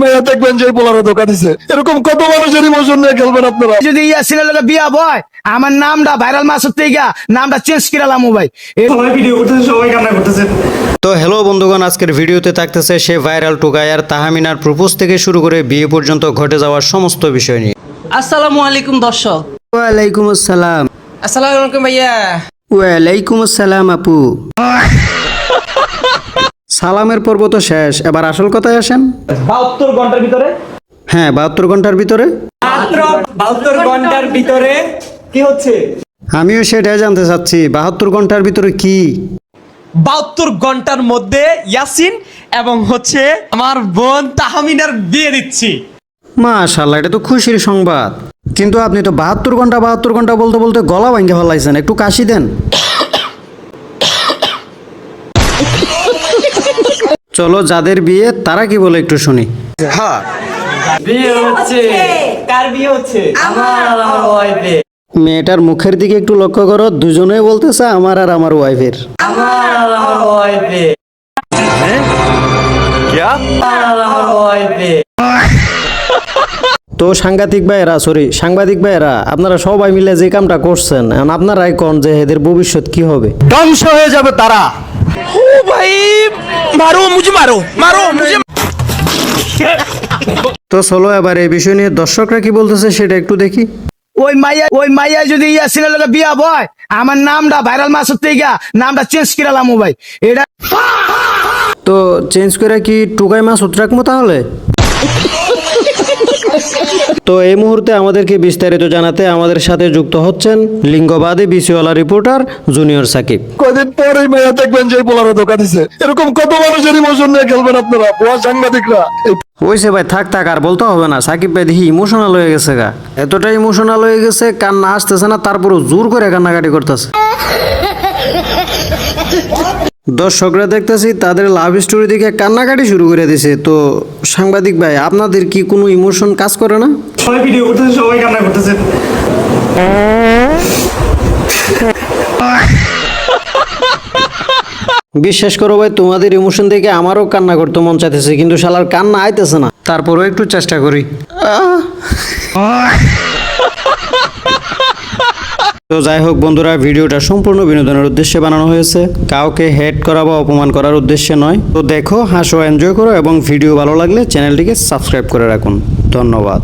মেয়া দেখবেন যে পোলারে ধোকা দিছে। এরকম কত মানুষের ইমোশন নিয়ে খেলবেন আপনারা? যদি ইয়াসিনের লগে বিয়া বয় আমার নামটা ভাইরাল মাসুদ থেকে নামটা চেঞ্জ করালাম ভাই। সবাই ভিডিও করতেছে, সবাই কান্না করতেছে। তো হ্যালো বন্ধুগণ, আজকের ভিডিওতে থাকতেছে সে ভাইরাল টুকায়ার তাহমিনার প্রপোজ থেকে শুরু করে বিয়ে পর্যন্ত ঘটে যাওয়ার সমস্ত বিষয় নিয়ে। আসসালামু আলাইকুম দর্শক। ওয়ালাইকুম আসসালাম। আসসালামু আলাইকুম ভাইয়া। ওয়ালাইকুম আসসালাম আপু। সালামের পর্ব তো শেষ, এবার আসল কথায় আসেন। 72 ঘন্টার ভিতরে, হ্যাঁ 72 ঘন্টার ভিতরে মাত্র 72 ঘন্টার ভিতরে কি হচ্ছে? আমিও সেটাই জানতে চাচ্ছি, 72 ঘন্টার ভিতরে কি? 72 ঘন্টার মধ্যে ইয়াসিন এবং হচ্ছে আমার বোন তাহমিনার বিয়ে দিচ্ছি। মাশাআল্লাহ, এটা তো খুশির সংবাদ। কিন্তু আপনি তো 72 ঘন্টা বলতে বলতে গলা ভাঙ্গে ফেলাইছেন, একটু কাশি দেন। চলো, যাদের বিয়ে তারা কি বলে একটু শুনি। বিয়ে হচ্ছে। কার বিয়ে হচ্ছে? আমার আর আমার ওয়াইফের। মেয়েটার মুখের দিকে একটু লক্ষ্য করো, দুজনেই বলতেছে আমার আর আমার ওয়াইফের। আমার আর আমার ওয়াইফের। আমার আর আমার ওয়াইফের। তো সাংবাদিক ভাইয়েরা, আপনারা সবাই মিলে যে কামটা করছেন, এখন আপনারাই কোন যে এদের ভবিষ্যৎ কি হবে? ধ্বংস হয়ে যাবে তারা। ও ভাই মারো মুঝে মারো মুঝে। তো চলো এবার এই বিষয় নিয়ে দর্শকরা কি বলতেছে সেটা একটু দেখি। ওই মাইয়া যদি ইয়াসিনের লগে বিয়া বয় আমার নামটা ভাইরাল মাসুদ থেকে নামটা চেঞ্জ করালাম ভাই। এটা তো চেঞ্জ করে কি টুকাই মাসুদ রাখবো তাহলে? তো এই মুহূর্তে আমাদেরকে বিস্তারিত জানাতে আমাদের সাথে যুক্ত হচ্ছেন লিঙ্গবাদী বিসিওয়ালা রিপোর্টার জুনিয়র সাকিব। কদিন পরেই মেয়া দেখবেন যে পোলারে ধোকা দিছে। এরকম কত মানুষের ইমোশন নিয়ে খেলবেন আপনারা, ভুয়া সাংবাদিকরা। হইছে ভাই, থাক আর বলতে হবে না। সাকিব ভাই দেখি ইমোশনাল হয়ে গেছে গা, এতটা ইমোশনাল হয়ে গেছে কান্না আসতেছে না, তারপরও জোর করে কান্নাকাটি করতেছে। দর্শকরা দেখতেছি তাদের লাভ স্টোরি দেখে কান্নাকাটি শুরু করে দিছে। তো সাংবাদিক ভাই, আপনাদের কি কোনো ইমোশন কাজ করে না? সবাই ভিডিও করতেছে, সবাই কান্না করতেছে। বিশ্বাস করো ভাই, তোমাদের ইমোশন দেখে আমারও কান্না করতে মন চাইতেছে, কিন্তু শালার কান্না আইতেছে না। তারপরও একটু চেষ্টা করি। তো যাই হোক বন্ধুরা, ভিডিওটা সম্পূর্ণ বিনোদনের উদ্দেশ্যে বানানো হয়েছে, কাউকে হেট করা বা অপমান করার উদ্দেশ্যে নয়। তো দেখো, হাসো, এনজয় করো এবং ভিডিও ভালো লাগলে চ্যানেলটিকে সাবস্ক্রাইব করে রাখুন। ধন্যবাদ।